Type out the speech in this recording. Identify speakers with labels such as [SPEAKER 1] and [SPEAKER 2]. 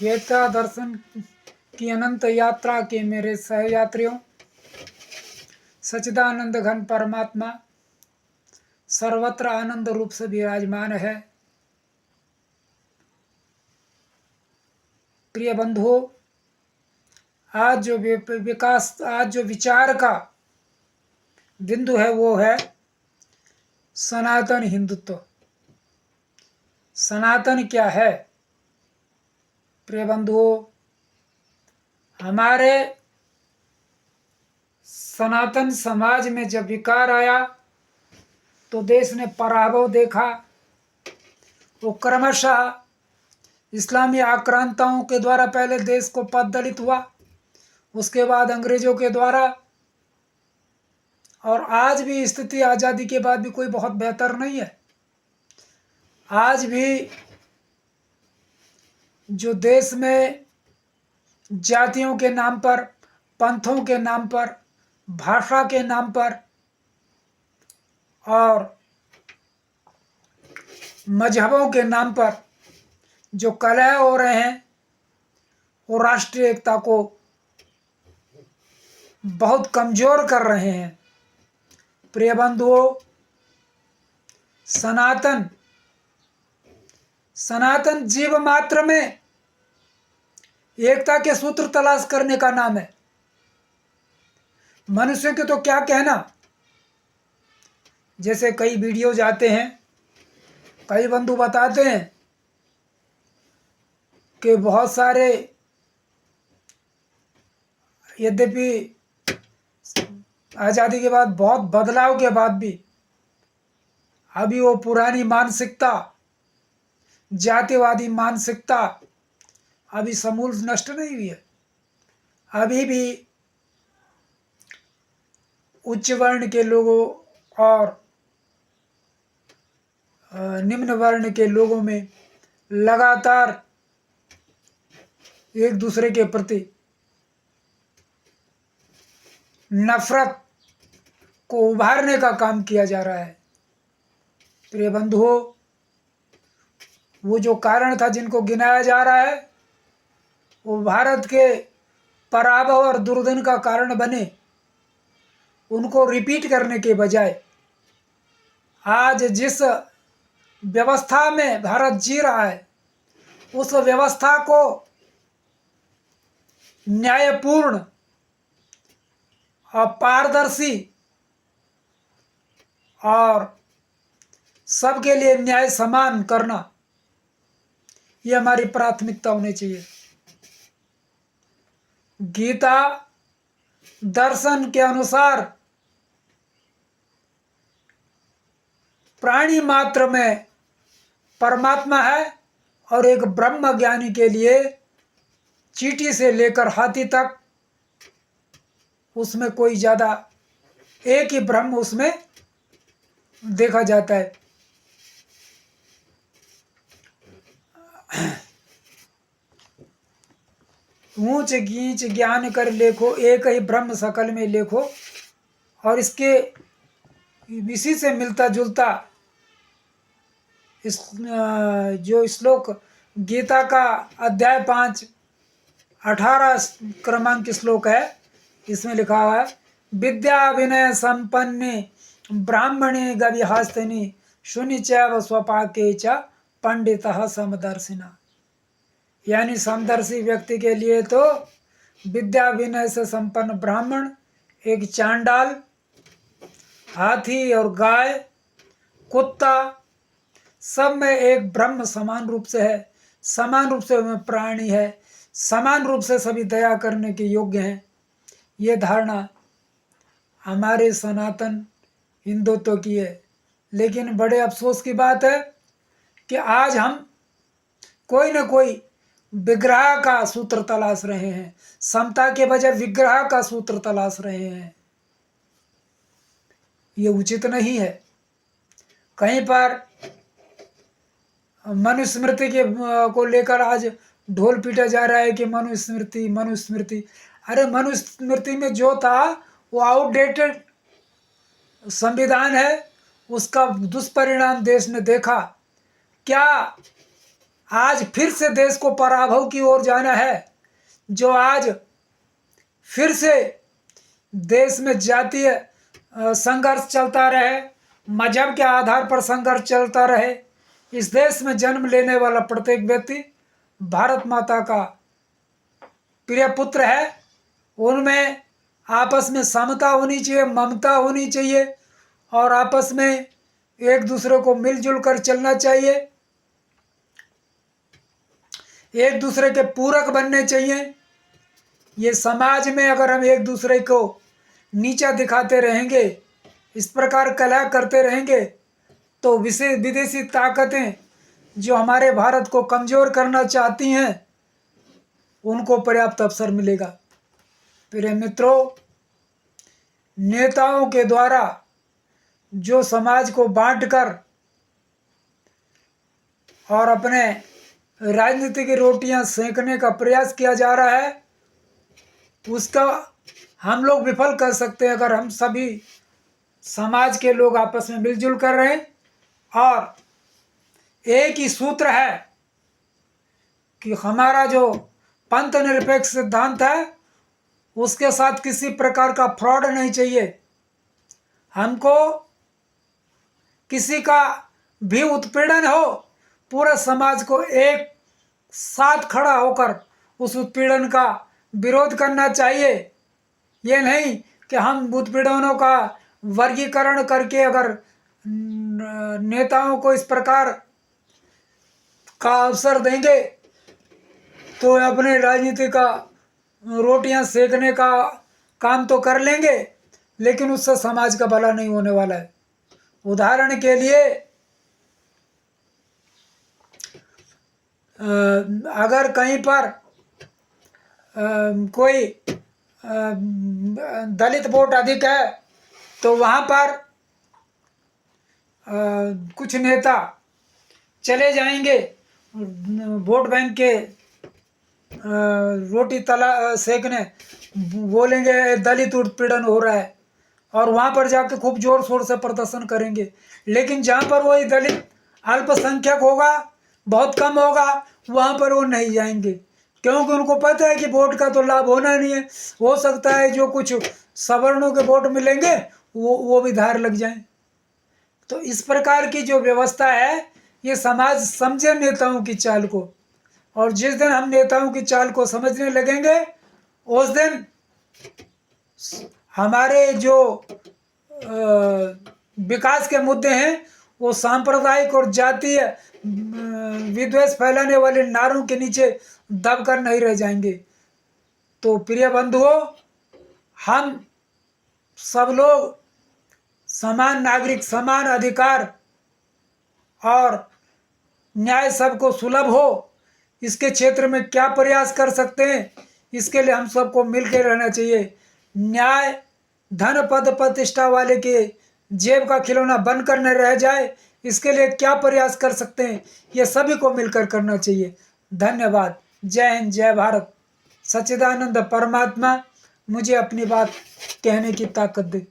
[SPEAKER 1] गीता दर्शन की अनंत यात्रा के मेरे सहयात्रियों, सच्चिदानंद घन परमात्मा सर्वत्र आनंद रूप से विराजमान है। प्रिय बंधुओं, आज जो विचार का बिंदु है वो है सनातन हिंदुत्व। सनातन क्या है? प्रिय बंधुओं, हमारे सनातन समाज में जब विकार आया तो देश ने पराभव देखा। वो क्रमशः इस्लामी आक्रांताओं के द्वारा पहले देश को पददलित हुआ, उसके बाद अंग्रेजों के द्वारा, और आज भी स्थिति आज़ादी के बाद भी कोई बहुत बेहतर नहीं है। आज भी जो देश में जातियों के नाम पर, पंथों के नाम पर, भाषा के नाम पर और मजहबों के नाम पर जो कलह हो रहे हैं, वो राष्ट्रीय एकता को बहुत कमजोर कर रहे हैं। प्रिय बंधुओं, सनातन जीव मात्र में एकता के सूत्र तलाश करने का नाम है। मनुष्यों के तो क्या कहना। जैसे कई वीडियो जाते हैं, कई बंधु बताते हैं कि बहुत सारे, यद्यपि आज़ादी के बाद बहुत बदलाव के बाद भी अभी वो पुरानी मानसिकता, जातिवादी मानसिकता अभी समूल नष्ट नहीं हुई है। अभी भी उच्च वर्ण के लोगों और निम्न वर्ण के लोगों में लगातार एक दूसरे के प्रति नफरत को उभारने का काम किया जा रहा है। प्रिय बंधुओं, वो जो कारण था जिनको गिनाया जा रहा है, वो भारत के पराभव और दुर्दिन का कारण बने। उनको रिपीट करने के बजाय आज जिस व्यवस्था में भारत जी रहा है, उस व्यवस्था को न्यायपूर्ण और पारदर्शी और सबके लिए न्याय समान करना, ये हमारी प्राथमिकता होनी चाहिए। गीता दर्शन के अनुसार प्राणी मात्र में परमात्मा है, और एक ब्रह्म ज्ञानी के लिए चींटी से लेकर हाथी तक उसमें कोई ज़्यादा, एक ही ब्रह्म उसमें देखा जाता है। ऊंच गीच ज्ञान कर लेखो, एक ही ब्रह्म सकल में लेखो। और इसके इसी से मिलता जुलता इस जो श्लोक गीता का अध्याय 5 18 क्रमांक श्लोक है, इसमें लिखा हुआ है, विद्या विनय संपन्ने ब्राह्मणे गविहस्तिनि शून्य चैव स्वपाके च पंडितः समदर्शिना। यानी समदर्शी व्यक्ति के लिए तो विद्या विनय से संपन्न ब्राह्मण, एक चांडाल, हाथी और गाय, कुत्ता, सब में एक ब्रह्म समान रूप से है, समान रूप से में प्राणी है, समान रूप से सभी दया करने के योग्य हैं। ये धारणा हमारे सनातन हिंदुत्व की है। लेकिन बड़े अफसोस की बात है कि आज हम कोई न कोई विग्रह का सूत्र तलाश रहे हैं, समता के बजाय विग्रह का सूत्र तलाश रहे हैं। ये उचित नहीं है। कहीं पर मनुस्मृति के को लेकर आज ढोल पीटा जा रहा है कि मनुस्मृति मनुस्मृति। अरे मनुस्मृति में जो था वो आउटडेटेड संविधान है, उसका दुष्परिणाम देश ने देखा। क्या आज फिर से देश को पराभव की ओर जाना है, जो आज फिर से देश में जातीय संघर्ष चलता रहे, मजहब के आधार पर संघर्ष चलता रहे। इस देश में जन्म लेने वाला प्रत्येक व्यक्ति भारत माता का प्रिय पुत्र है। उनमें आपस में समता होनी चाहिए, ममता होनी चाहिए, और आपस में एक दूसरे को मिलजुल कर चलना चाहिए, एक दूसरे के पूरक बनने चाहिए। ये समाज में अगर हम एक दूसरे को नीचा दिखाते रहेंगे, इस प्रकार कलह करते रहेंगे, तो विदेशी ताकतें जो हमारे भारत को कमज़ोर करना चाहती हैं, उनको पर्याप्त अवसर मिलेगा। प्रिय मित्रों, नेताओं के द्वारा जो समाज को बांटकर और अपने राजनीति की रोटियां सेंकने का प्रयास किया जा रहा है, उसका हम लोग विफल कर सकते हैं अगर हम सभी समाज के लोग आपस में मिलजुल कर रहे हैं। और एक ही सूत्र है कि हमारा जो पंथ निरपेक्ष सिद्धांत है, उसके साथ किसी प्रकार का फ्रॉड नहीं चाहिए। हमको किसी का भी उत्पीड़न हो, पूरे समाज को एक साथ खड़ा होकर उस उत्पीड़न का विरोध करना चाहिए। ये नहीं कि हम उत्पीड़नों का वर्गीकरण करके अगर नेताओं को इस प्रकार का अवसर देंगे तो अपने राजनीति का रोटियां सेकने का काम तो कर लेंगे, लेकिन उससे समाज का भला नहीं होने वाला है। उदाहरण के लिए, अगर कहीं पर कोई दलित वोट अधिक है, तो वहाँ पर कुछ नेता चले जाएंगे वोट बैंक के रोटी तला सेकने, बोलेंगे दलित उत्पीड़न हो रहा है, और वहाँ पर जाके खूब जोर शोर से प्रदर्शन करेंगे। लेकिन जहाँ पर वही दलित अल्पसंख्यक होगा, बहुत कम होगा, वहाँ पर वो नहीं जाएंगे, क्योंकि उनको पता है कि वोट का तो लाभ होना नहीं है। हो सकता है जो कुछ सवर्णों के वोट मिलेंगे वो भी धार लग जाएं। तो इस प्रकार की जो व्यवस्था है, ये समाज समझे नेताओं की चाल को, और जिस दिन हम नेताओं की चाल को समझने लगेंगे, उस दिन हमारे जो विकास के मुद्दे हैं, वो सांप्रदायिक और जातीय विद्वेष फैलाने वाले नारों के नीचे दबकर नहीं रह जाएंगे। तो प्रिय बंधुओं, हम सब लोग समान नागरिक, समान अधिकार और न्याय सबको सुलभ हो, इसके क्षेत्र में क्या प्रयास कर सकते हैं, इसके लिए हम सबको मिलकर रहना चाहिए। न्याय धन पद प्रतिष्ठा वाले के जेब का खिलौना बनकर न रह जाए, इसके लिए क्या प्रयास कर सकते हैं, ये सभी को मिलकर करना चाहिए। धन्यवाद। जय हिंद, जय भारत। सच्चिदानंद परमात्मा मुझे अपनी बात कहने की ताकत दे।